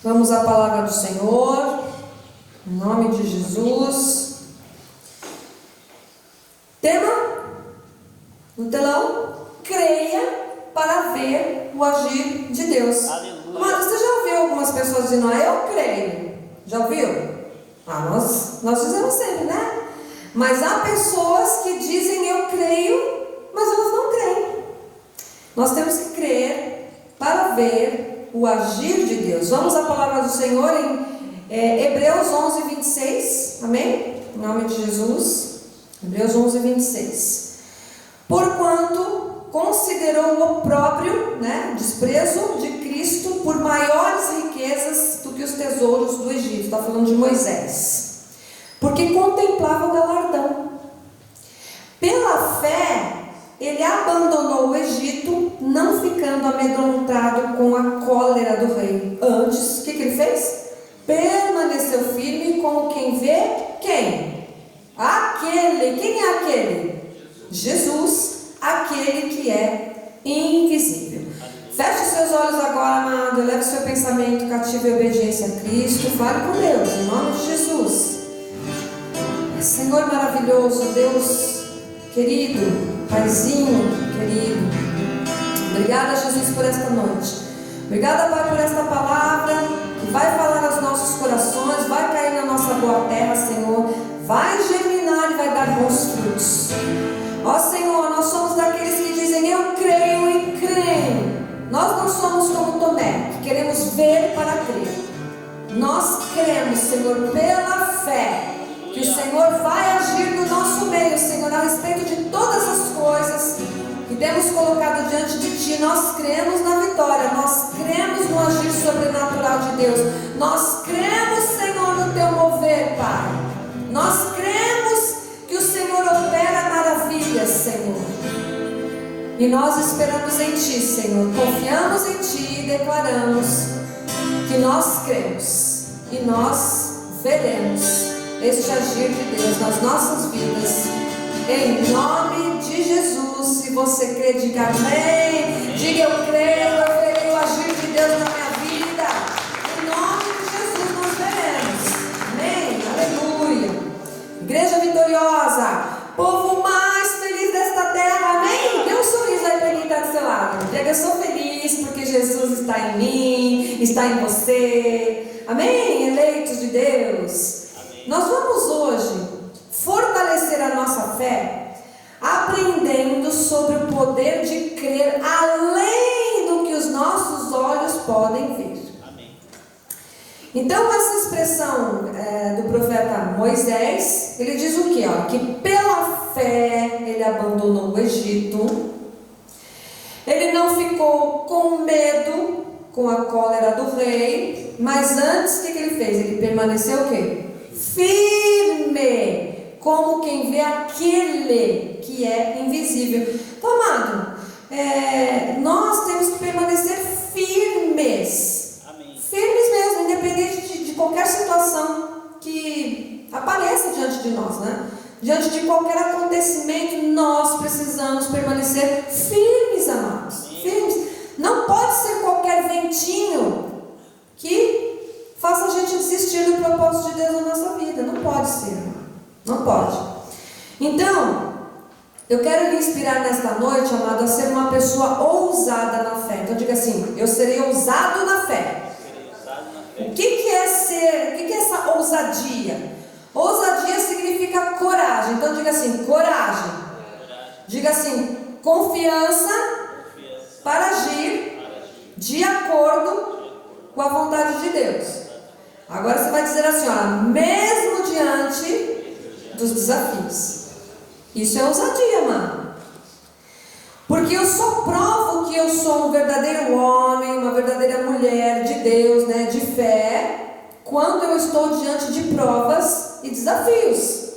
Vamos à palavra do Senhor, em nome de Jesus. Tema no telão: creia para ver o agir de Deus. Aleluia. Mas você já ouviu algumas pessoas dizendo: eu creio? Já ouviu? Nós dizemos sempre, né? Mas há pessoas que dizem eu creio, mas elas não creem. Nós temos que crer para ver o agir de Deus. Vamos à palavra do Senhor em Hebreus 11, 26. Amém? Em nome de Jesus. Hebreus 11, 26. Porquanto considerou o próprio, desprezo de Cristo por maiores riquezas do que os tesouros do Egito. Está falando de Moisés. Porque contemplava o galardão. Pela fé, ele abandonou o Egito, não ficando amedrontado com a cólera do rei. Antes, o que ele fez? Permaneceu firme como quem vê quem? Aquele. Quem é aquele? Jesus, aquele que é invisível. Feche os seus olhos agora, amado. Eleve o seu pensamento cativo e obediência a Cristo. Fale com Deus, em nome de Jesus. Senhor maravilhoso, Deus querido, Paizinho querido, obrigada, Jesus, por esta noite. Obrigada, Pai, por esta palavra que vai falar aos nossos corações, vai cair na nossa boa terra, Senhor, vai germinar e vai dar bons frutos. Ó Senhor, nós somos daqueles que dizem eu creio e creio. Nós não somos como Tomé, que queremos ver para crer. Nós cremos, Senhor, pela fé, que o Senhor vai agir no nosso meio, Senhor, a respeito de todas as coisas que temos colocado diante de Ti. Nós cremos na vitória, nós cremos no agir sobrenatural de Deus, nós cremos, Senhor, no Teu mover, Pai. Nós cremos que o Senhor opera maravilhas, Senhor. E nós esperamos em Ti, Senhor, confiamos em Ti e declaramos que nós cremos e nós veremos este agir de Deus nas nossas vidas, em nome de Jesus. Se você crê, diga amém. Diga eu verei o agir de Deus na minha vida. Em nome de Jesus nós veremos. Amém, aleluia. Igreja vitoriosa, povo mais feliz desta terra, amém. Dê um sorriso aí para quem está do seu lado. Diga eu sou feliz porque Jesus está em mim, está em você. Amém, eleitos de Deus. Nós vamos hoje fortalecer a nossa fé, aprendendo sobre o poder de crer além do que os nossos olhos podem ver. Amém. Então, essa expressão do profeta Moisés, ele diz o quê? Que pela fé ele abandonou o Egito, ele não ficou com medo, com a cólera do rei, mas antes, o que ele fez? Ele permaneceu o quê? Firme, como quem vê aquele que é invisível. Então, amado, nós temos que permanecer firmes. Amém. Firmes mesmo, independente de qualquer situação que apareça diante de nós, Diante de qualquer acontecimento, nós precisamos permanecer firmes, amados. Firmes. Não pode ser qualquer ventinho que faça a gente desistir do propósito de Deus na nossa vida. Não pode ser, não pode. Então, eu quero lhe inspirar nesta noite, amado, a ser uma pessoa ousada na fé. Então diga assim: eu serei ousado na fé. O que é essa ousadia? Ousadia significa coragem. Então diga assim: coragem. Diga assim: confiança para agir de acordo com a vontade de Deus. Agora você vai dizer assim, mesmo diante dos desafios. Isso é ousadia, mano. Porque eu só provo que eu sou um verdadeiro homem, uma verdadeira mulher de Deus, de fé, quando eu estou diante de provas e desafios.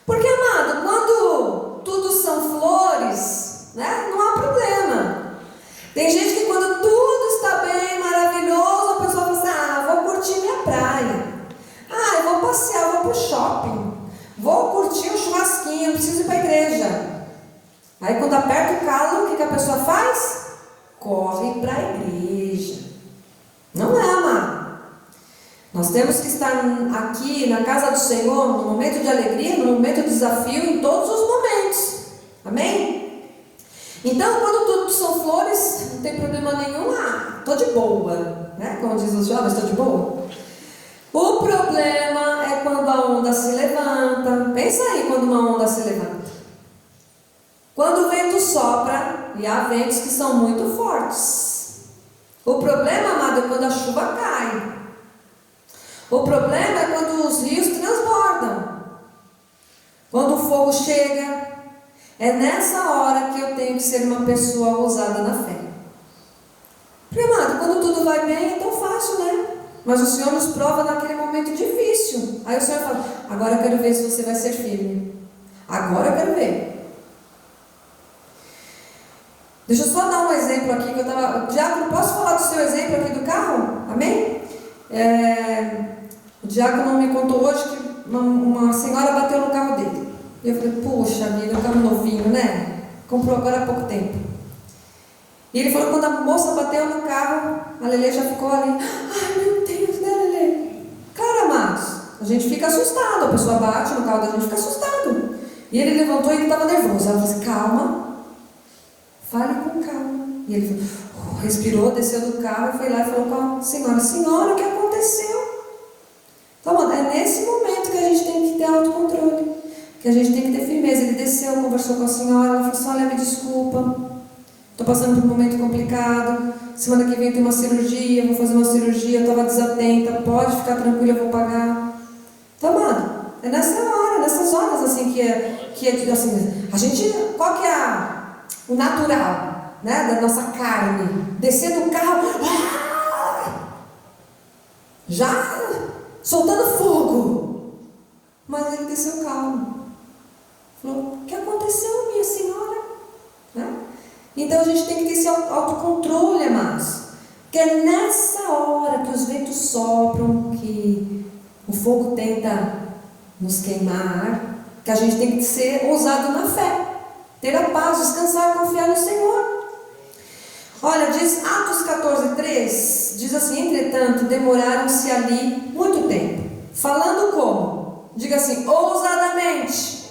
Porque, amado, quando tudo são flores, não há problema. Tem gente que quando tudo está bem, maravilhoso, a pessoa fala assim, vou curtir minha praia. Eu vou passear, vou pro shopping. Vou curtir um churrasquinho, preciso ir para a igreja. Aí quando aperta o calo, o que a pessoa faz? Corre para a igreja. Não é, amado. Nós temos que estar aqui na casa do Senhor, no momento de alegria, no momento de desafio, em todos os momentos. Amém? Então, quando tudo são flores, não tem problema nenhum. Estou de boa, né? Como diz os jovens, estou de boa. O problema é quando a onda se levanta. Pensa aí quando uma onda se levanta. Quando o vento sopra, e há ventos que são muito fortes. O problema, amado, é quando a chuva cai. O problema é quando os rios transbordam. Quando o fogo chega. É nessa hora que eu tenho que ser uma pessoa ousada na fé. Porque, amado, quando tudo vai bem é tão fácil, né? Mas o Senhor nos prova naquele momento difícil. Aí o Senhor fala, agora eu quero ver se você vai ser firme. Agora eu quero ver. Deixa eu só dar um exemplo aqui que eu estava. Diácono, posso falar do seu exemplo aqui do carro? Amém? O diácono me contou hoje que uma senhora bateu no carro dele. E eu falei, puxa vida, um carro novinho, né? Comprou agora há pouco tempo. E ele falou que quando a moça bateu no carro, a Lelê já ficou ali. Ai, meu Deus, né, Lelê? Claro, amados, a gente fica assustado. A pessoa bate no carro da gente, fica assustado. E ele levantou e ele estava nervoso. Ela falou assim, calma. Fale com calma. E ele respirou, desceu do carro e foi lá e falou com a senhora, senhora, o que aconteceu? Então, é nesse momento que a gente tem que ter autocontrole, que a gente tem que ter firmeza. Ele desceu, conversou com a senhora, ela falou assim, olha, me desculpa, estou passando por um momento complicado, semana que vem tem uma cirurgia, vou fazer uma cirurgia, eu estava desatenta, pode ficar tranquila, eu vou pagar. Então, mano, é nessa hora, nessas horas assim que é assim, a gente, qual que é o natural, né, da nossa carne? Descer do carro, já soltando fogo. Mas ele desceu calmo. Falou, o que aconteceu, minha senhora? Né? Então a gente tem que ter esse autocontrole, amados. Porque é nessa hora que os ventos sopram, que o fogo tenta nos queimar, que a gente tem que ser ousado na fé. Ter a paz, descansar, confiar no Senhor. Olha, diz Atos 14:3, diz assim, entretanto, demoraram-se ali muito tempo. Falando como? Diga assim, ousadamente.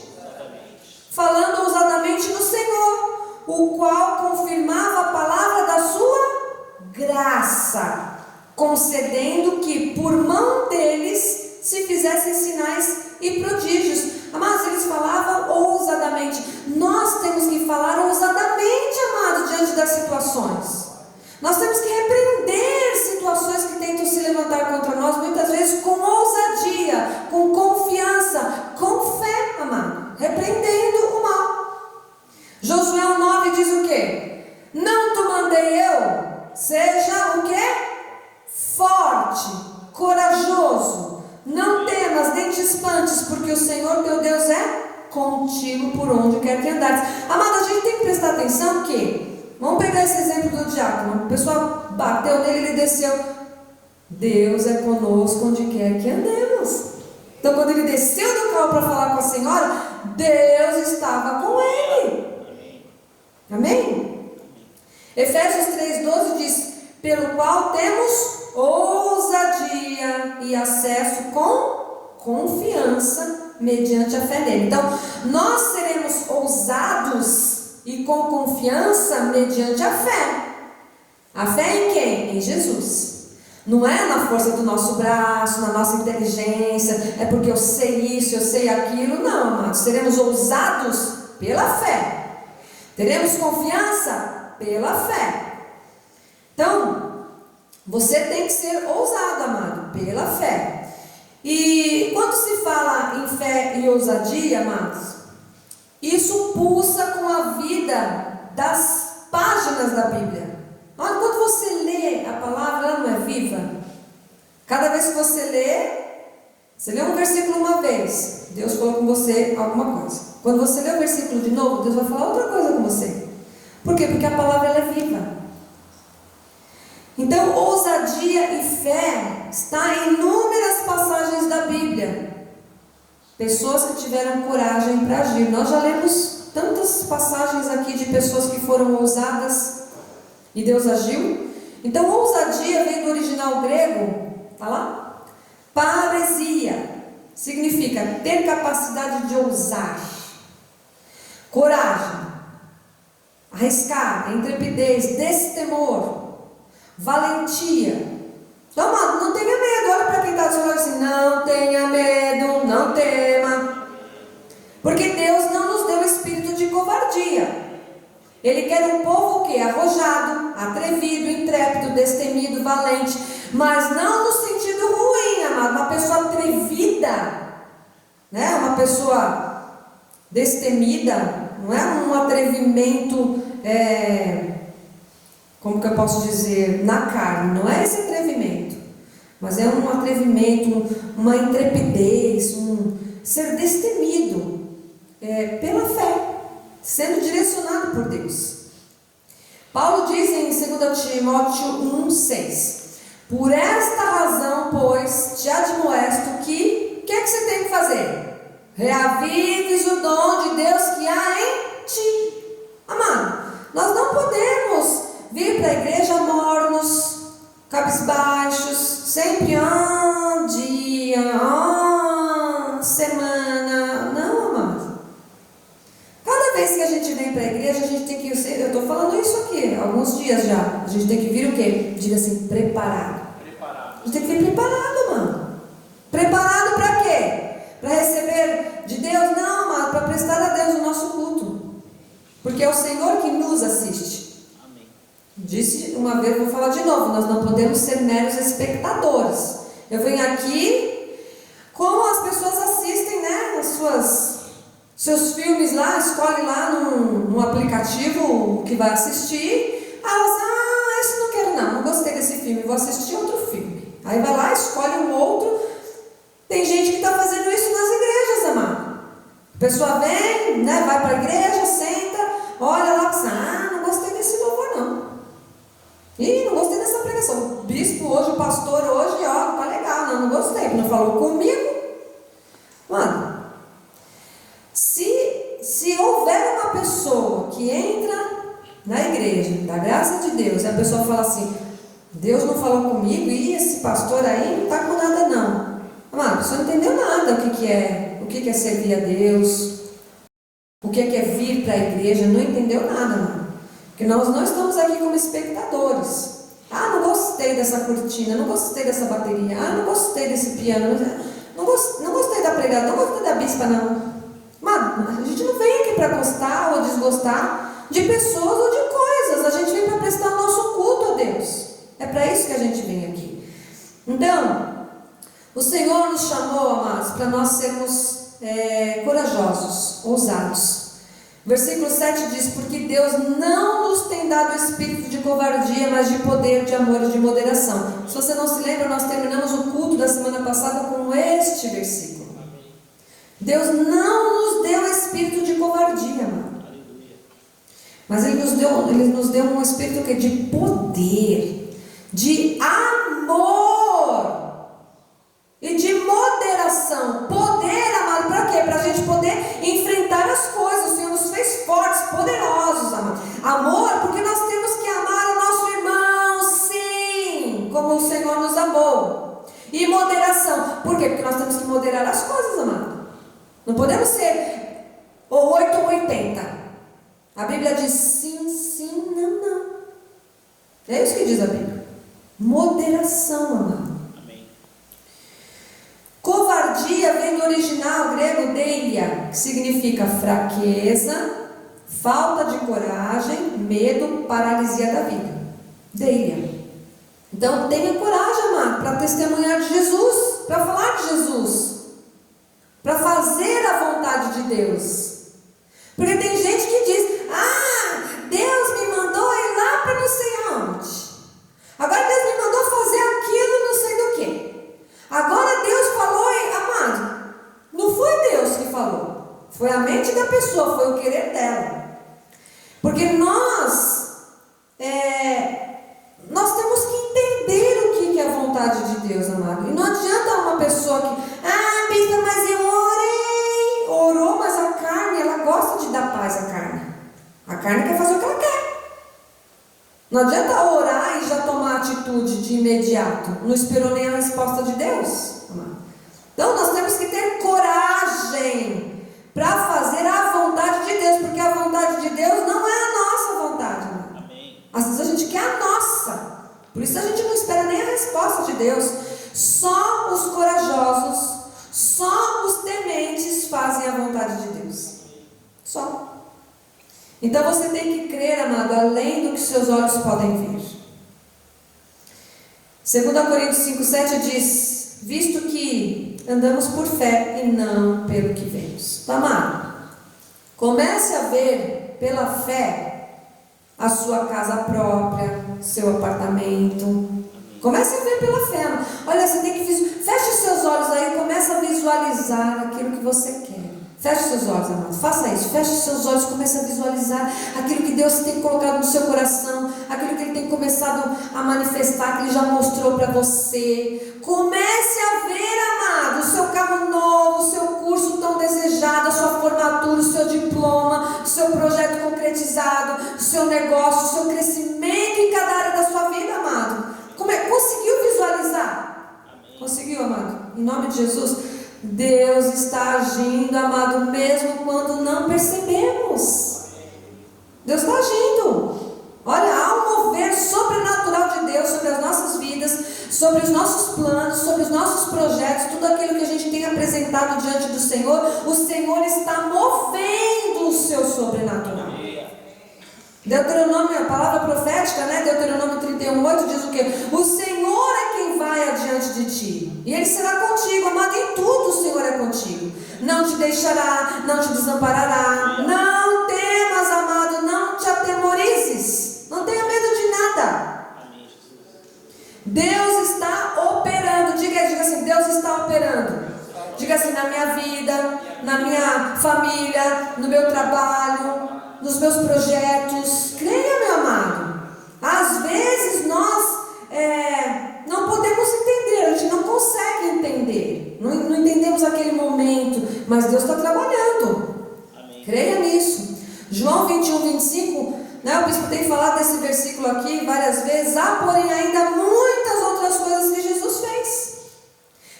Falando ousadamente no Senhor, o qual confirmava a palavra da sua graça, concedendo que por mão deles se fizessem sinais e prodígios. Amados, eles falavam ousadamente. Nós temos que falar ousadamente, amado, diante das situações. Nós temos que repreender situações que tentam se levantar contra nós, muitas vezes com ousadia, com confiança, com fé, amado, repreendendo o mal. Josué 9 diz o quê? Não te mandei eu, seja o quê? Forte, corajoso, não temas nem te espantes, porque o Senhor teu Deus é contigo por onde quer que andares. Amado, a gente tem que prestar atenção que, vamos pegar esse exemplo do diácono, o pessoal bateu nele, ele desceu. Deus é conosco onde quer que andemos. Então quando ele desceu do carro para falar com a senhora, Deus estava com ele. Amém? Efésios 3:12 diz, pelo qual temos ousadia e acesso com confiança mediante a fé nele. Então, nós seremos ousados e com confiança mediante a fé. A fé em quem? Em Jesus. Não é na força do nosso braço, na nossa inteligência, é porque eu sei isso, eu sei aquilo. Não, amados, seremos ousados pela fé. Teremos confiança pela fé. Então, você tem que ser ousado, amado, pela fé. E quando se fala em fé e ousadia, amados, isso pulsa com a vida das páginas da Bíblia. Olha, quando você lê a palavra, ela não é viva. Cada vez que você lê um versículo uma vez, Deus falou com você alguma coisa. Quando você lê o versículo de novo, Deus vai falar outra coisa com você. Por quê? Porque a palavra ela é viva. Então, ousadia e fé está em inúmeras passagens da Bíblia. Pessoas que tiveram coragem para agir. Nós já lemos tantas passagens aqui de pessoas que foram ousadas e Deus agiu. Então, ousadia vem do original grego, tá lá? significa ter capacidade de ousar, coragem, arriscar, intrepidez, destemor, valentia. Então, amado, não tenha medo. Olha para quem está do seu lado assim: não tenha medo, não tema. Porque Deus não nos deu espírito de covardia. Ele quer um povo o quê? Arrojado, atrevido, intrépido, destemido, valente. Mas não no sentido ruim, amado. Uma pessoa atrevida, né? Uma pessoa destemida. Não é um atrevimento, como que eu posso dizer, na carne. Não é esse atrevimento. Mas é um atrevimento, uma intrepidez, um ser destemido pela fé, sendo direcionado por Deus. Paulo diz em 2 Timóteo 1,6: por esta razão, pois, te admoesto que, o que é que você tem que fazer? Reavives o dom de Deus que há em ti. Amado, nós não podemos vir para a igreja mornos, cabisbaixos, sempre dia, semana. Não, amado. Cada vez que a gente vem para a igreja, a gente tem que, eu estou falando isso aqui há alguns dias já, a gente tem que vir o quê? Diga assim, preparado. A gente tem que vir preparado, mano. Preparado para quê? Para receber de Deus? Não, amado, para prestar a Deus o nosso culto. Porque é o Senhor que nos assiste. Amém. Disse uma vez, vou falar de novo, nós não podemos ser meros espectadores. Eu venho aqui, como as pessoas assistem, né, seus filmes lá, escolhe lá no aplicativo o que vai assistir. Aí elas, esse não quero não gostei desse filme, vou assistir outro filme. Aí vai lá, escolhe um outro. Tem gente que está fazendo isso nas igrejas, amado. A pessoa vem, né, vai para a igreja, senta, olha lá e pensa, não gostei desse louvor não. Ih, não gostei dessa pregação. O bispo hoje, o pastor hoje, tá legal, não gostei, não falou comigo. Mano, se houver uma pessoa que entra na igreja, da graça de Deus, e a pessoa fala assim, Deus não falou comigo, e esse pastor aí não está com nada não. Mano, você não entendeu nada o que é servir a Deus, o que é vir para a igreja, não entendeu nada, mano. Porque nós não estamos aqui como espectadores. Não gostei dessa cortina, não gostei dessa bateria, não gostei desse piano, não gostei da pregada, não gostei da bispa, não. Mano, a gente não vem aqui para gostar ou desgostar de pessoas ou de coisas, a gente vem para prestar o nosso culto a Deus. É para isso que a gente vem aqui. Então, o Senhor nos chamou, amados, para nós sermos corajosos, ousados. Versículo 7 diz, porque Deus não nos tem dado espírito de covardia, mas de poder, de amor e de moderação. Se você não se lembra, nós terminamos o culto da semana passada com este versículo. Deus não nos deu espírito de covardia, mano. Mas Ele nos deu um espírito que é de poder, de amor e de moderação. Poder, amado, para quê? Para a gente poder enfrentar as coisas. O Senhor nos fez fortes, poderosos, amado. Amor, porque nós temos que amar o nosso irmão, sim, como o Senhor nos amou. E moderação, por quê? Porque nós temos que moderar as coisas, amado. Não podemos ser ou 8 ou 80. A Bíblia diz sim, sim, não, não. É isso que diz a Bíblia. Moderação, amado. Covardia vem do original grego deilia, que significa fraqueza, falta de coragem, medo, paralisia da vida. Deilia. Então tenha coragem, amado, para testemunhar de Jesus, para falar de Jesus, para fazer a vontade de Deus. Porque tem gente que diz, Deus me mandou ir lá para não sei aonde. Agora Deus me mandou fazer aquilo não sei do que. Agora Deus falou, amado, não foi Deus que falou, foi a mente da pessoa, foi o querer dela. Porque nós temos que entender o que é a vontade de Deus, amado. E não adianta uma pessoa que, bispa, mas eu orou, mas a carne, ela gosta de dar paz à carne. A carne quer fazer o que ela quer. Não adianta orar e já tomar atitude de imediato. Não esperou nem a resposta de Deus. Então nós temos que ter coragem para fazer a vontade de Deus, porque a vontade de Deus não é a nossa vontade, amado. Às vezes a gente quer a nossa, por isso a gente não espera nem a resposta de Deus. Só os corajosos, só os tementes fazem a vontade de Deus. Só. Então você tem que crer, amado, além do que seus olhos podem ver. 2 Coríntios 5,7 diz: visto que andamos por fé e não pelo que vemos. Então, amado, comece a ver pela fé a sua casa própria, seu apartamento. Comece a ver pela fé, amado. Olha, você tem que feche os seus olhos aí e comece a visualizar aquilo que você quer. Feche os seus olhos, amado. Faça isso. Feche os seus olhos e comece a visualizar aquilo que Deus tem colocado no seu coração, aquilo que Ele tem começado a manifestar, que Ele já mostrou para você. Comece a ver, amado, o seu carro novo, o seu curso tão desejado, a sua formatura, o seu diploma, o seu projeto concretizado, o seu negócio, o seu crescimento em cada área da sua vida, amado. Conseguiu visualizar? Amém. Conseguiu, amado? Em nome de Jesus. Deus está agindo, amado, mesmo quando não percebemos. Deus está agindo. Olha, há um mover sobrenatural de Deus sobre as nossas vidas, sobre os nossos planos, sobre os nossos projetos, tudo aquilo que a gente tem apresentado diante do Senhor. O Senhor está movendo o seu sobrenatural. Deuteronômio, a palavra profética, né? Deuteronômio 31:8 diz o quê? O Senhor é quem vai adiante de ti, e Ele será contigo, amado. Em tudo o Senhor é contigo. Não te deixará, não te desamparará. Não temas, amado, não te atemorizes. Não tenha medo de nada. Deus está operando. Diga assim: Deus está operando. Diga assim: na minha vida, na minha família, no meu trabalho, nos meus projetos. Creia, meu amado. Às vezes nós não podemos entender, a gente não consegue entender, não entendemos aquele momento, mas Deus está trabalhando. Amém. Creia nisso. João 21:25, né, o bispo tem falado desse versículo aqui várias vezes. Há, porém, ainda muitas outras coisas que Jesus fez.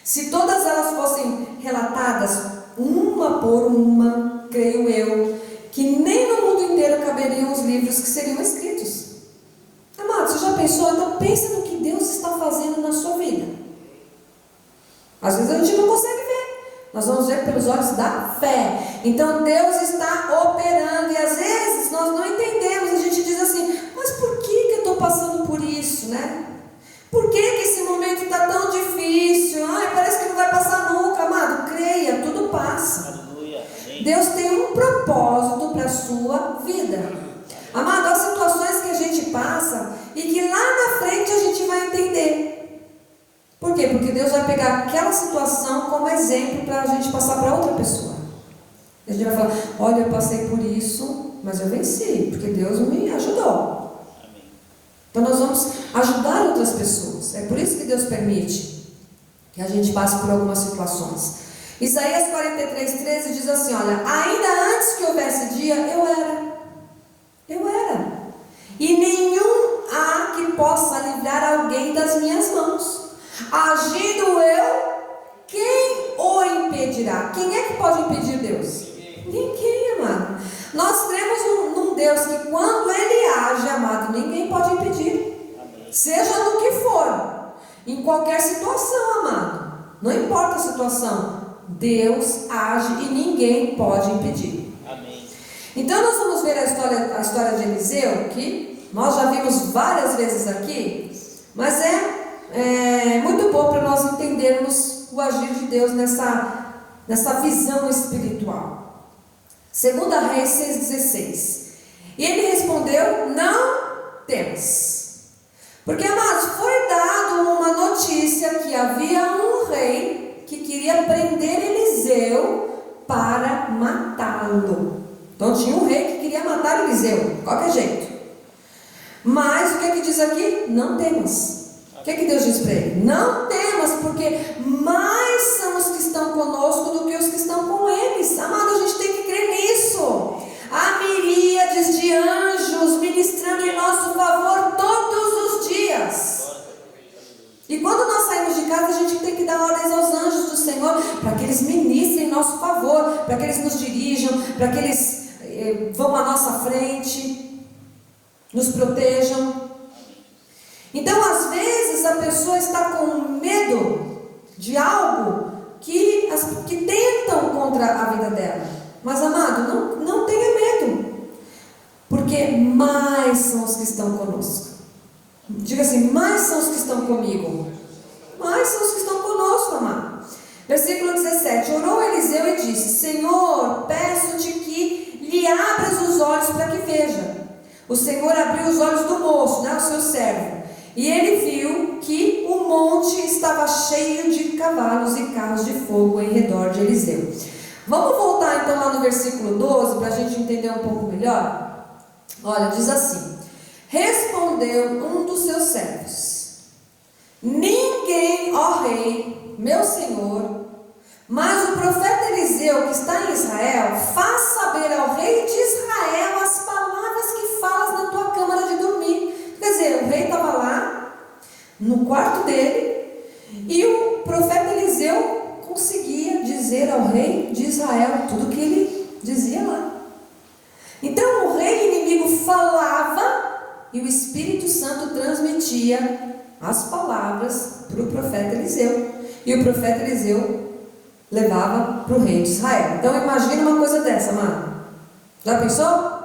Se todas elas fossem relatadas uma por uma, creio eu, que nem no mundo inteiro caberiam os livros que seriam escritos. Amado, você já pensou? Então pensa no que Deus está fazendo na sua vida. Às vezes a gente não consegue ver. Nós vamos ver pelos olhos da fé. Então Deus está operando, e às vezes nós não entendemos. A gente diz assim: mas por que eu estou passando por isso, né? Por que esse momento está tão difícil? Ai, parece que não vai passar nunca. Amado, creia, tudo passa. Deus tem um propósito para a sua vida. Amado, há situações que a gente passa e que lá na frente a gente vai entender. Por quê? Porque Deus vai pegar aquela situação como exemplo para a gente passar para outra pessoa. A gente vai falar: olha, eu passei por isso, mas eu venci, porque Deus me ajudou. Então nós vamos ajudar outras pessoas. É por isso que Deus permite que a gente passe por algumas situações. Isaías 43:13 diz assim: olha, ainda antes que houvesse dia, eu era, e nenhum há que possa livrar alguém das minhas mãos. Agindo eu, quem o impedirá? Quem é que pode impedir Deus? Ninguém, amado. Nós cremos num Deus que quando Ele age, amado, ninguém pode impedir. Seja no que for, em qualquer situação, amado. Não importa a situação, Deus age e ninguém pode impedir. Amém. Então nós vamos ver a história de Eliseu, que nós já vimos várias vezes aqui, mas é muito bom para nós entendermos o agir de Deus nessa visão espiritual. 2 Reis 6,16. E ele respondeu: não temas. Porque, amados, foi dado uma notícia que havia um rei que queria prender Eliseu para matá-lo. Então tinha um rei que queria matar Eliseu, de qualquer jeito. Mas o que diz aqui? Não temas. O que Deus diz para ele? Não temas, porque mais são os que estão conosco do que os que estão com eles. Amado, a gente tem que crer nisso. Há miríades de anjos ministrando em nosso favor todos os dias. E quando nós saímos de casa, a gente tem que dar ordens aos anjos do Senhor Senhor, para que eles ministrem em nosso favor, para que eles nos dirijam, para que eles vão à nossa frente, nos protejam. Então, às vezes, a pessoa está com medo de algo que tentam contra a vida dela. Mas, amado, não tenha medo, porque mais são os que estão conosco. Diga assim: mais são os que estão comigo. Mais são os que estão conosco, amado. Versículo 17: orou Eliseu e disse: Senhor, peço-te que lhe abras os olhos para que veja. O Senhor abriu os olhos do moço, o seu servo, e ele viu que o monte estava cheio de cavalos e carros de fogo em redor de Eliseu. Vamos voltar então lá no versículo 12 para a gente entender um pouco melhor. Olha, diz assim: respondeu um dos seus servos: ninguém, ó rei, meu senhor, mas o profeta Eliseu que está em Israel, faz saber ao rei de Israel as palavras que falas na tua câmara de dormir. Quer dizer, o rei estava lá no quarto dele e o profeta Eliseu conseguia dizer ao rei de Israel tudo o que ele dizia lá. Então o rei inimigo falava e o Espírito Santo transmitia as palavras para o profeta Eliseu, e o profeta Eliseu levava para o rei de Israel. Então imagina uma coisa dessa, mano. Já pensou?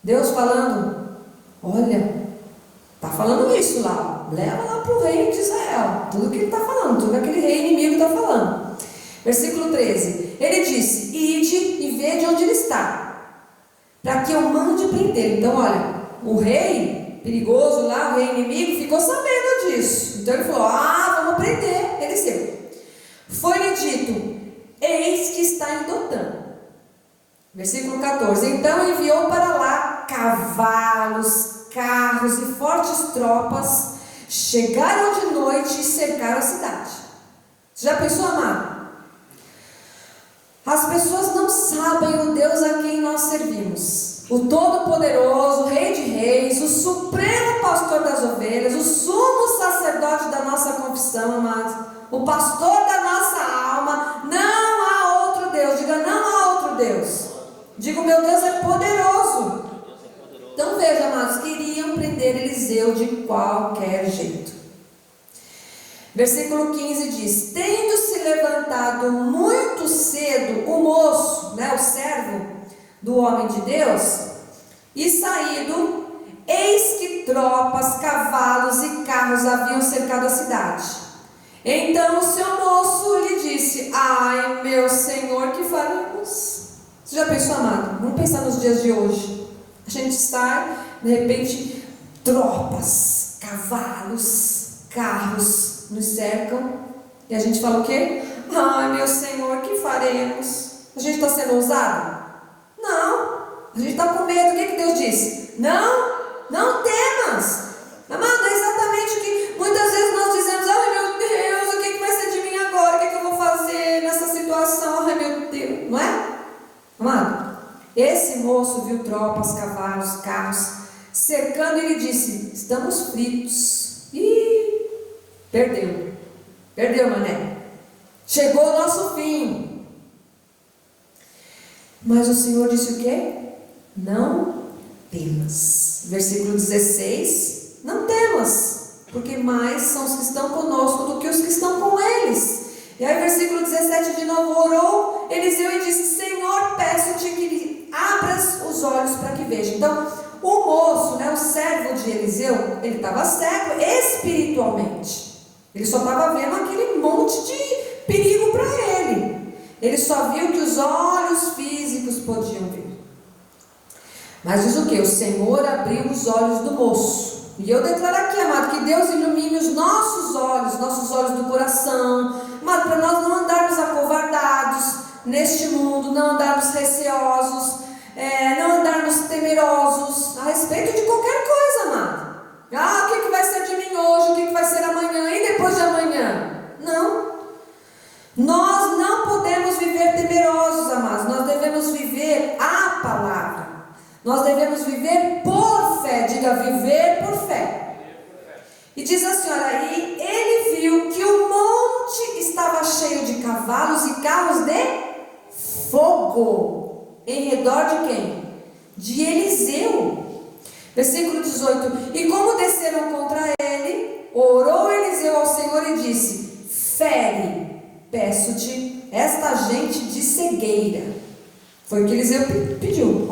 Deus falando: olha, está falando isso lá, leva lá para o rei de Israel tudo que ele está falando, tudo que aquele rei inimigo está falando. Versículo 13: ele disse: ide e vede onde ele está, para que eu mande prender. Então olha, o rei perigoso lá, o rei inimigo, ficou sabendo disso. Então ele falou: vamos prender Eliseu. Foi-lhe dito: eis que está em Dotã. Versículo 14: então enviou para lá cavalos, carros e fortes tropas. Chegaram de noite e cercaram a cidade. Você já pensou, amado? As pessoas não sabem o Deus a quem nós servimos. O Todo-Poderoso, o Rei de Reis, o Supremo Pastor das Ovelhas, o Sumo Sacerdote da nossa confissão, amados, o Pastor da nossa alma. Não há outro Deus. Diga: não há outro Deus. Diga: o meu Deus é poderoso. Então veja, amados, queriam prender Eliseu de qualquer jeito. Versículo 15 diz: tendo-se levantado muito cedo o moço, o servo do homem de Deus, e saído, eis que tropas, cavalos e carros haviam cercado a cidade. Então o seu moço lhe disse: ai, meu senhor, que faremos? Você já pensou, amado? Vamos pensar nos dias de hoje. A gente sai, de repente, tropas, cavalos, carros nos cercam, e a gente fala o quê? Ai, meu senhor, que faremos? A gente está sendo ousado? Não, a gente está com medo. O que Deus disse? Não temas. Amado, é exatamente o que muitas vezes nós dizemos: ai meu Deus, o que vai ser de mim agora? O que eu vou fazer nessa situação? Ai meu Deus, não é? Amado, esse moço viu tropas, cavalos, carros cercando, e ele disse: estamos fritos. Ih, perdeu, mané. Chegou o nosso fim. Mas o Senhor disse o quê? Não temas. Versículo 16: não temas, porque mais são os que estão conosco do que os que estão com eles. E aí versículo 17 de novo: orou Eliseu e disse: Senhor, peço-te que lhe abras os olhos para que veja. Então o moço, o servo de Eliseu, ele estava cego espiritualmente. Ele só estava vendo aquele monte de perigo para ele. Ele só viu que os olhos físicos podiam ver. Mas diz o que? O Senhor abriu os olhos do moço. E eu declaro aqui, amado, que Deus ilumine os nossos olhos do coração, amado, para nós não andarmos acovardados neste mundo, não andarmos receosos, não andarmos temerosos a respeito de qualquer coisa, amado. O que vai ser de mim hoje? O que vai ser amanhã? E depois de amanhã? Não. Nós não podemos viver temerosos, amados. Nós devemos viver a palavra. Nós devemos viver por fé. Diga: viver por fé. E diz assim, olha, e ele viu que o monte estava cheio fogo em redor de quem? De Eliseu. Versículo 18. E como desceram contra ele, orou Eliseu ao Senhor e disse: fere, peço-te, esta gente de cegueira. Foi o que Eliseu pediu.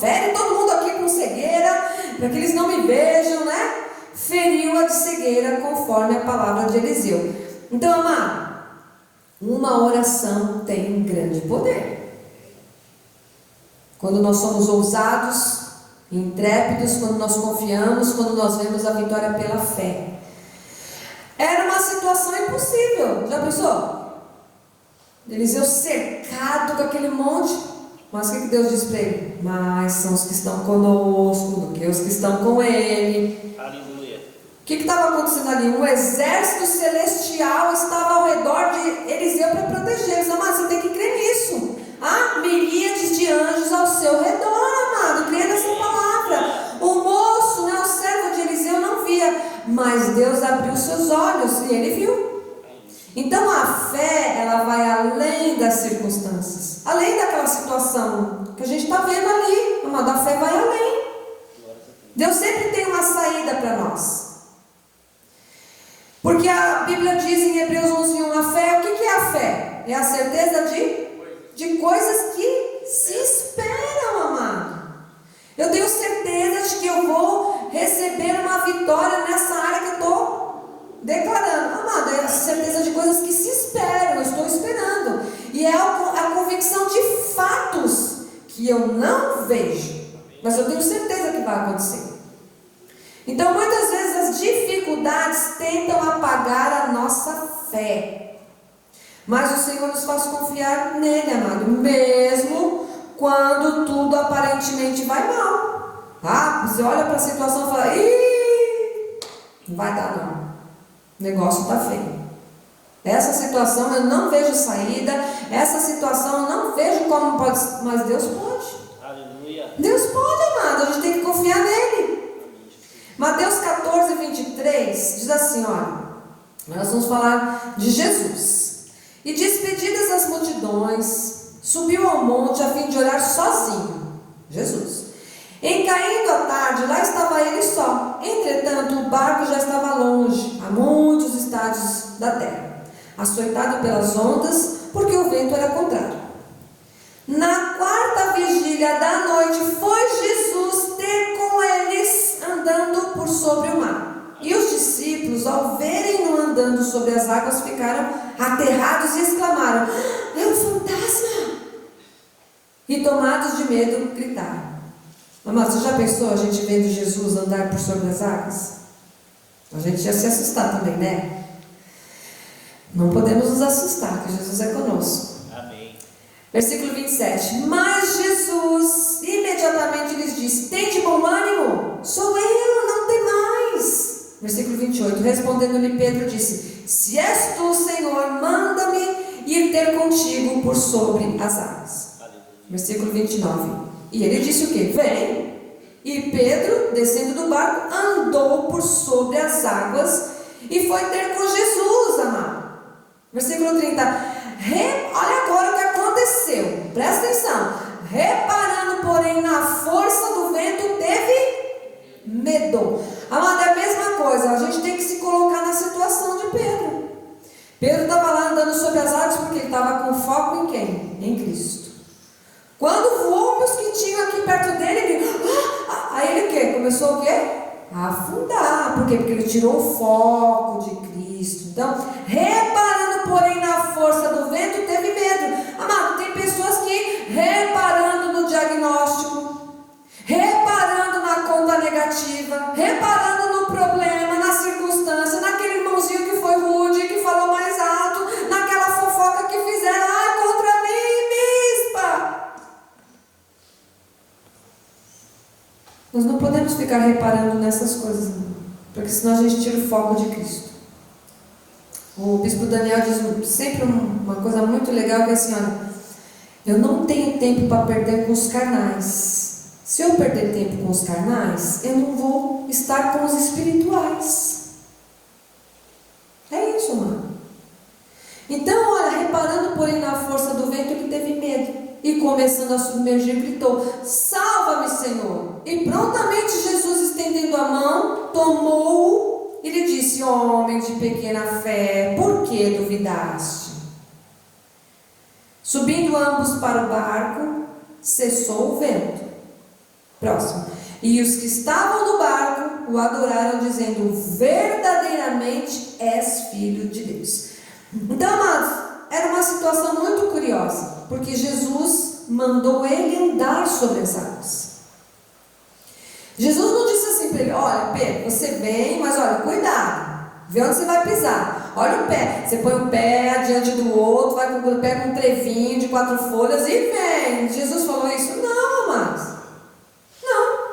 Fere todo mundo aqui com cegueira, para que eles não me vejam, né? Feriu-a de cegueira, conforme a palavra de Eliseu. Então, amado, uma oração tem um grande poder. Quando nós somos ousados, intrépidos, quando nós confiamos, quando nós vemos a vitória pela fé. Era uma situação impossível. Já pensou? Eliseu cercado com aquele monte. Mas o que Deus diz para ele? Mais são os que estão conosco do que os que estão com ele. Aleluia. O que estava acontecendo ali? Um exército celestial estava ao redor de Eliseu para protegê-los. Amado, você tem que crer nisso. Há miríades de anjos ao seu redor, amado. Creia nessa palavra. O moço, né, o servo de Eliseu, não via, mas Deus abriu seus olhos e ele viu. Então a fé, ela vai além das circunstâncias, além daquela situação que a gente está vendo ali, amado. A fé vai além. Deus sempre tem uma saída para nós. Porque a Bíblia diz em Hebreus 11:1, a fé, o que é a fé? É a certeza de coisas que se esperam, amado. Eu tenho certeza de que eu vou receber uma vitória nessa área que eu estou declarando. Amado, é a certeza de coisas que se esperam, eu estou esperando. E é a convicção de fatos que eu não vejo, mas eu tenho certeza que vai acontecer. Então, muitas vezes as dificuldades tentam apagar a nossa fé. Mas o Senhor nos faz confiar nele, amado, mesmo quando tudo aparentemente vai mal. Você olha para a situação e fala: não vai dar não. O negócio está feio. Essa situação eu não vejo saída. Essa situação eu não vejo como pode. Mas Deus pode. Aleluia. Deus pode, amado. A gente tem que confiar nele. Mateus 14:23 diz assim, olha, nós vamos falar de Jesus. E despedidas as multidões, subiu ao monte a fim de orar sozinho. Jesus. Em caindo a tarde, lá estava ele só. Entretanto, o barco já estava longe, a muitos estádios da terra, açoitado pelas ondas, porque o vento era contrário. Na quarta vigília da noite, foi Jesus ter com eles andando por sobre o mar. E os discípulos, ao verem-no andando sobre as águas, ficaram aterrados e exclamaram: é um fantasma! E tomados de medo, gritaram. Mamãe, você já pensou a gente vendo Jesus andar por sobre as águas? A gente ia se assustar também, né? Não podemos nos assustar, porque Jesus é conosco. Amém. Versículo 27. Mas Jesus imediatamente lhes disse: tende bom ânimo, sou eu, não tem mais. Versículo 28. Respondendo-lhe Pedro disse: se és tu, Senhor, manda-me ir ter contigo por sobre as águas. Versículo 29. E ele disse o quê? Vem. E Pedro, descendo do barco, andou por sobre as águas e foi ter com Jesus, amado. Versículo 30. Olha agora o que aconteceu. Presta atenção. Reparando, porém, na força do vento, teve medo. Amado, é a mesma coisa. A gente tem que se colocar na situação de Pedro. Pedro estava lá andando sobre as águas porque ele estava com foco em quem? Em Cristo. Quando voou os que tinham aqui perto dele, ele... aí ele o quê? Começou o quê? A afundar. Por quê? Porque ele tirou o foco de Cristo. Então, reparando, porém, na força do vento, teve medo. Amado, tem pessoas que, reparando no diagnóstico, reparando na conta negativa, reparando no problema, na circunstância, naquele irmãozinho que foi rude, que falou mais alto, naquela fofoca que fizeram, contra mim, bispa. Nós não podemos ficar reparando nessas coisas, porque senão a gente tira o foco de Cristo. O bispo Daniel diz sempre uma coisa muito legal, que é assim, olha, eu não tenho tempo para perder com os carnais. Se eu perder tempo com os carnais, eu não vou estar com os espirituais. É isso, mano. Então, olha, reparando, porém, na força do vento, ele teve medo. e começando a submergir, gritou: salva-me, Senhor! E prontamente Jesus, estendendo a mão, tomou-o e lhe disse: homem de pequena fé, por que duvidaste? Subindo ambos para o barco, cessou o vento. Próximo. E os que estavam no barco o adoraram, dizendo: verdadeiramente és filho de Deus. Então, amados, era uma situação muito curiosa, porque Jesus mandou ele andar sobre as águas. Jesus não disse assim para ele: olha, Pedro, você vem, mas olha, cuidado, vê onde você vai pisar. Olha o pé, você põe o pé diante do outro, vai com o pé com um trevinho de 4 folhas e vem. Jesus falou isso? Não, amados. Não.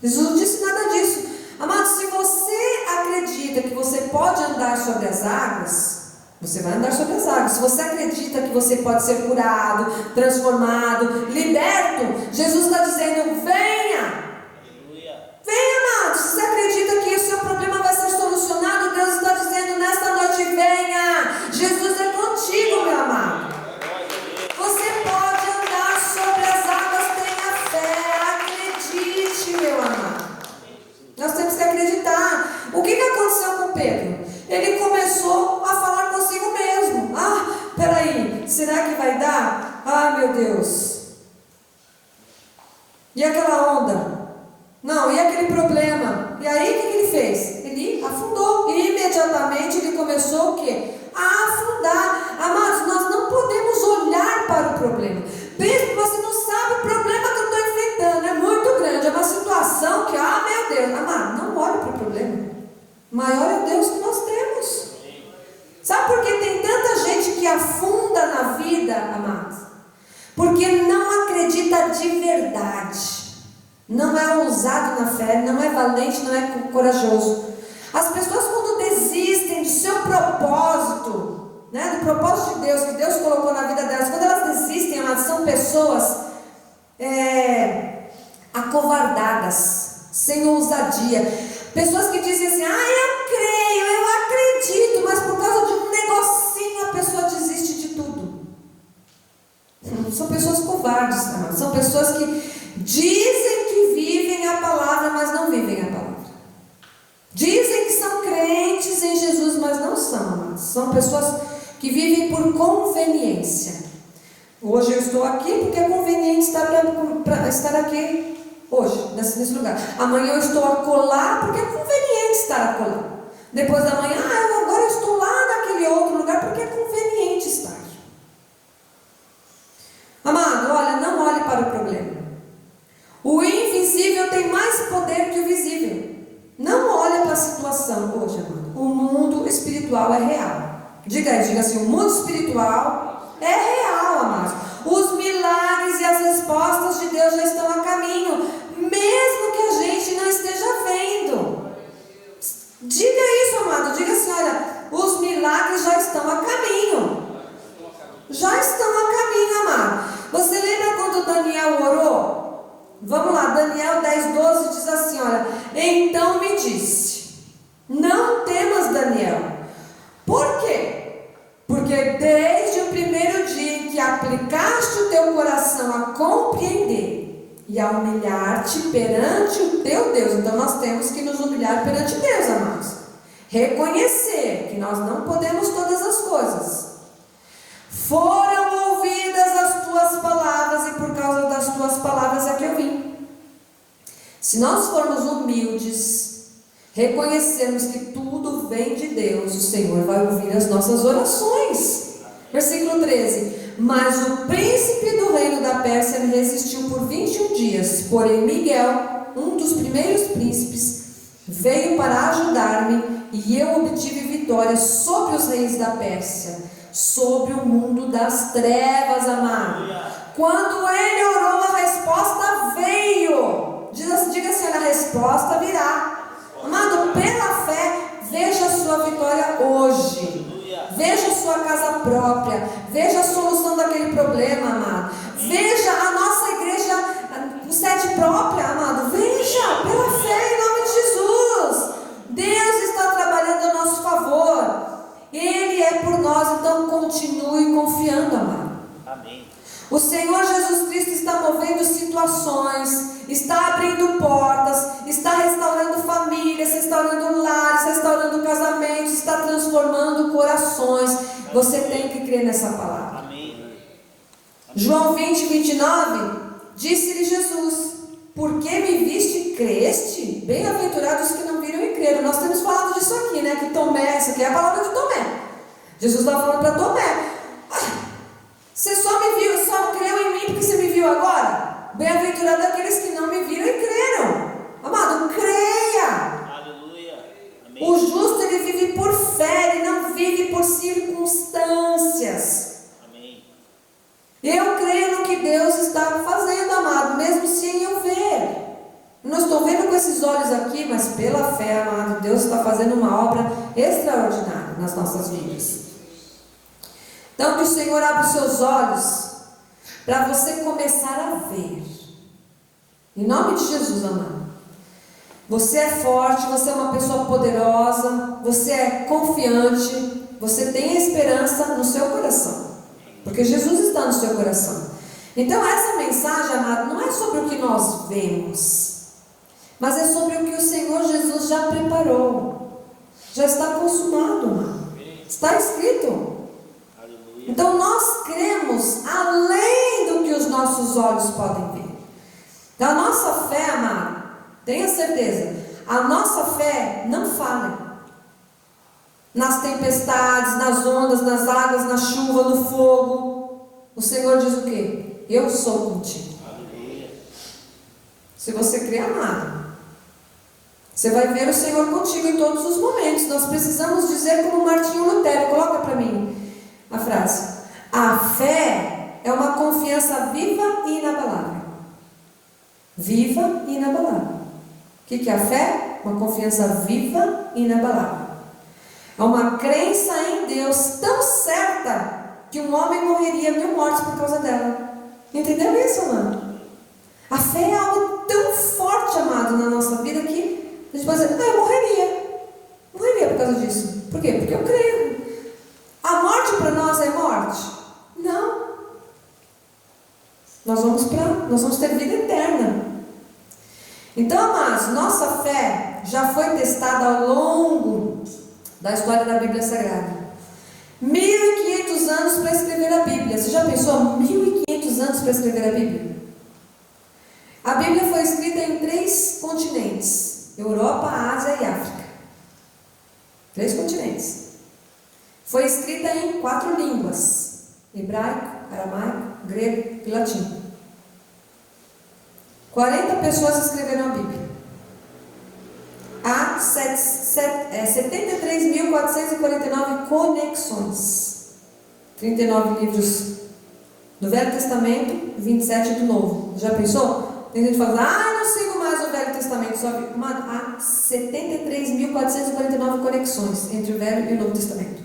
Jesus não disse nada disso. Amados, se você acredita que você pode andar sobre as águas, você vai andar sobre as águas. Se você acredita que você pode ser curado, transformado, liberto, Jesus está dizendo: venha. Venha, amados. Se você acredita que o seu problema vai ser solucionado, Deus está dizendo nesta noite: venha. Jesus é contigo, meu amado. Você pode andar sobre as águas, tenha fé, acredite, meu amado. Nós temos que acreditar. O que aconteceu com Pedro? Ele começou a falar consigo mesmo: peraí, será que vai dar? Meu Deus. E aquela onda? Não, e aquele problema? E aí o que ele fez? Ele afundou. E imediatamente ele começou o quê? A afundar. Amados, nós não podemos olhar para o problema. Pensa que você não sabe o problema que eu estou enfrentando. É muito grande, é uma situação que, meu Deus. Amado, não olhe para o problema. Maior é o Deus que nós temos. Sabe por que tem tanta gente que afunda na vida, amados? Porque não acredita de verdade. Não é ousado na fé, não é valente, não é corajoso. As pessoas, quando desistem do seu propósito, né, do propósito de Deus, que Deus colocou na vida delas, quando elas desistem, elas são pessoas acovardadas, sem ousadia. Pessoas que dizem assim: eu creio, eu acredito, mas por causa de um negocinho a pessoa desiste de tudo. São pessoas covardes, amados. São pessoas que dizem que vivem a palavra, mas não vivem a palavra. Dizem que são crentes em Jesus, mas não são, amados. São pessoas que vivem por conveniência. Hoje eu estou aqui porque é conveniente estar aqui hoje, nesse lugar. Amanhã eu estou acolá porque é conveniente estar acolá. Depois da manhã, agora eu estou lá naquele outro lugar porque é conveniente estar. Amado, olha, não olhe para o problema. O invisível tem mais poder que o visível. Não olhe para a situação hoje, amado. O mundo espiritual é real. Diga assim: o mundo espiritual é real, amado. Os milagres e as respostas de Deus já estão a caminho, mesmo que a gente não esteja vendo. Diga isso, amado. Diga assim: olha, os milagres já estão a caminho. Já estão a caminho, amado. Você lembra quando Daniel orou? Vamos lá, Daniel 10:12 diz assim: olha, então me disse: não temas, Daniel. Por quê? Porque desde o primeiro dia em que aplicaste o teu coração a compreender e a humilhar-te perante o teu Deus. Então nós temos que nos humilhar perante Deus, amados. Reconhecer que nós não podemos todas as coisas. Foram ouvidas as tuas palavras e por causa das tuas palavras é que eu vim. Se nós formos humildes, reconhecermos que tudo vem de Deus, o Senhor vai ouvir as nossas orações. Versículo 13: mas o príncipe do reino da Pérsia me resistiu por 21 dias, porém Miguel, um dos primeiros príncipes, veio para ajudar-me e eu obtive vitória sobre os reis da Pérsia, sobre o mundo das trevas, amado. Quando ele orou, a resposta veio. Diga assim: a resposta virá. Amado, pela fé, veja a sua vitória hoje. Veja a sua casa própria. Veja a solução daquele problema, amado. Veja a nossa igreja, sede própria, amado. Veja, pela fé, em nome de Jesus. Deus está trabalhando a nosso favor. Ele é por nós, então continue confiando, amado. Amém. O Senhor Jesus Cristo está movendo situações, está abrindo portas, está restaurando famílias, restaurando lares, restaurando casamentos, está transformando corações. Você tem que crer nessa palavra. Amém. João 20, 29, disse-lhe Jesus: por que me viste e creste? Bem-aventurados os que não viram e creram. Nós temos falado disso aqui, né? Que Tomé, essa aqui é a palavra de Tomé. Jesus estava falando para Tomé: você só me viu, só creu em mim porque você me viu agora? Bem-aventurado aqueles que não me viram e creram. Amado, creia. Aleluia. Amém. O justo, ele vive por fé, ele não vive por circunstâncias. Amém. Eu creio no que Deus está fazendo, amado, mesmo sem eu ver. Não estou vendo com esses olhos aqui, mas pela fé, amado, Deus está fazendo uma obra extraordinária nas nossas vidas. Então, que o Senhor abra os seus olhos para você começar a ver. Em nome de Jesus, amado. Você é forte, você é uma pessoa poderosa, você é confiante, você tem esperança no seu coração, porque Jesus está no seu coração. Então, essa mensagem, amado, não é sobre o que nós vemos, mas é sobre o que o Senhor Jesus já preparou. Já está consumado, amado. Está escrito. Então nós cremos além do que os nossos olhos podem ver. Então a nossa fé, amado, tenha certeza, a nossa fé não falha. Nas tempestades, nas ondas, nas águas, na chuva, no fogo, o Senhor diz o quê? Eu sou contigo. Se você crê, amado, você vai ver o Senhor contigo em todos os momentos. Nós precisamos dizer como Martinho Lutero, coloca para mim a frase: a fé é uma confiança viva e inabalável. Viva e inabalável. O que é a fé? Uma confiança viva e inabalável. É uma crença em Deus tão certa que um homem morreria 1000 mortes por causa dela. Entendeu isso, amado? A fé é algo tão forte, amado, na nossa vida que a gente pode dizer: eu morreria por causa disso. Por quê? Porque eu creio. A morte para nós é morte? Não. Nós vamos ter vida eterna. Então, amados, nossa fé já foi testada ao longo da história da Bíblia Sagrada. 1500 anos para escrever a Bíblia. Você já pensou? 1500 anos para escrever a Bíblia? A Bíblia foi escrita em 3 continentes: Europa, Ásia e África. 3 continentes. Foi escrita em 4 línguas: hebraico, aramaico, grego e latim. 40 pessoas escreveram a Bíblia. Há 73.449 conexões. 39 livros do Velho Testamento, 27 do Novo. Já pensou? Tem gente que fala: não sigo mais o Velho Testamento. Só há 73.449 conexões entre o Velho e o Novo Testamento.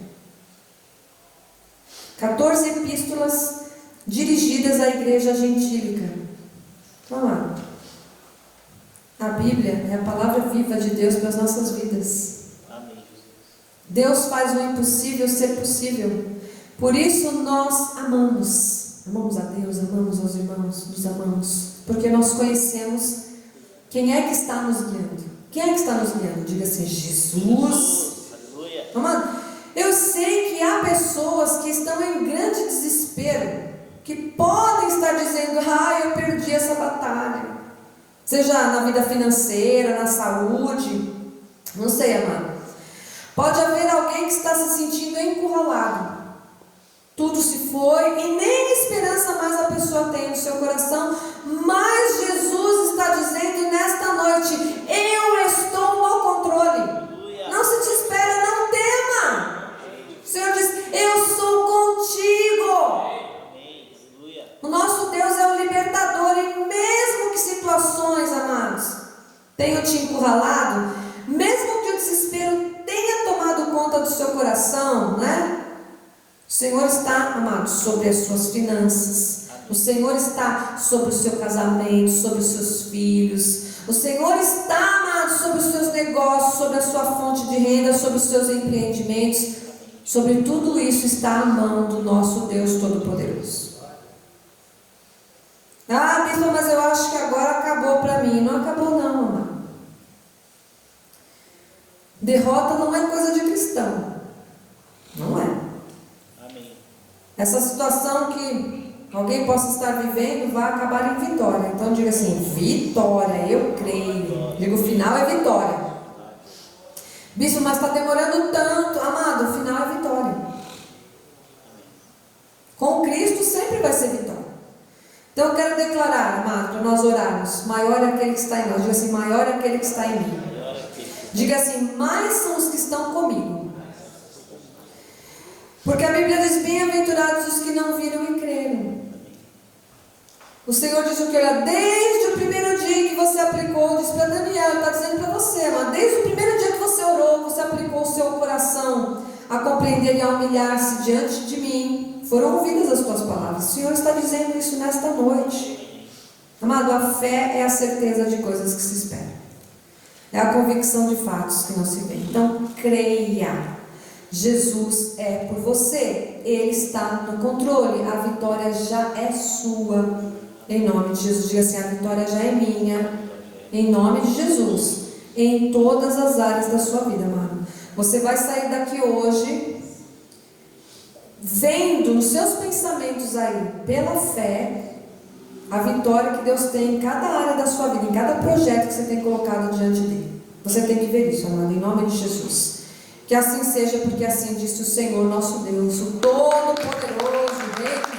14 epístolas dirigidas à igreja gentílica. Vamos lá. A Bíblia é a palavra viva de Deus para as nossas vidas. Amém. Deus faz o impossível ser possível. Por isso nós amamos. Amamos a Deus, amamos aos irmãos, nos amamos. Porque nós conhecemos quem é que está nos guiando. Quem é que está nos guiando? Diga assim: Jesus. Aleluia. Amado, eu sei que há pessoas que estão em grande desespero, que podem estar dizendo: eu perdi essa batalha. Seja na vida financeira, na saúde, não sei, amado. Pode haver alguém que está se sentindo encurralado. Tudo se foi e nem esperança mais a pessoa tem no seu coração. Mas Jesus está dizendo nesta noite: eu estou no controle. Não se desespera, não tema. O Senhor diz: eu sou contigo. O nosso Deus é o libertador. E mesmo que situações, amados, tenham te encurralado, mesmo que o desespero tenha tomado conta do seu coração, né? O Senhor está, amado, sobre as suas finanças. O Senhor está sobre o seu casamento, sobre os seus filhos. O Senhor está, amado, sobre os seus negócios, sobre a sua fonte de renda, sobre os seus empreendimentos. Sobre tudo isso está a mão do nosso Deus Todo-Poderoso. Ah, bispo, mas eu acho que agora acabou para mim. Não acabou não, amado. Derrota não é coisa de cristão. Não é. Amém. Essa situação que alguém possa estar vivendo vai acabar em vitória. Então diga assim, vitória, eu creio. Digo, o final é vitória. Bispo, mas está demorando tanto. Amado, o final é vitória. Com Cristo sempre vai ser vitória. Então eu quero declarar, amado, para nós orarmos, maior é aquele que está em nós. Diga assim, maior é aquele que está em mim. Diga assim, mais são os que estão comigo. Porque a Bíblia diz, bem-aventurados os que não viram e creram. O Senhor diz o que? Olha, desde o primeiro dia que você aplicou, diz para Daniel, está dizendo para você, mas desde o primeiro dia que você orou, você aplicou o seu coração a compreender e a humilhar-se diante de mim, foram ouvidas as tuas palavras. O Senhor está dizendo isso nesta noite. Amado, a fé é a certeza de coisas que se esperam. É a convicção de fatos que não se vê. Então, creia. Jesus é por você. Ele está no controle. A vitória já é sua. Em nome de Jesus. Diga assim, a vitória já é minha. Em nome de Jesus. Em todas as áreas da sua vida, amado. Você vai sair daqui hoje vendo nos seus pensamentos aí, pela fé, a vitória que Deus tem em cada área da sua vida, em cada projeto que você tem colocado diante dele. Você tem que ver isso, amado, em nome de Jesus. Que assim seja, porque assim disse o Senhor nosso Deus, o Todo-Poderoso, Rei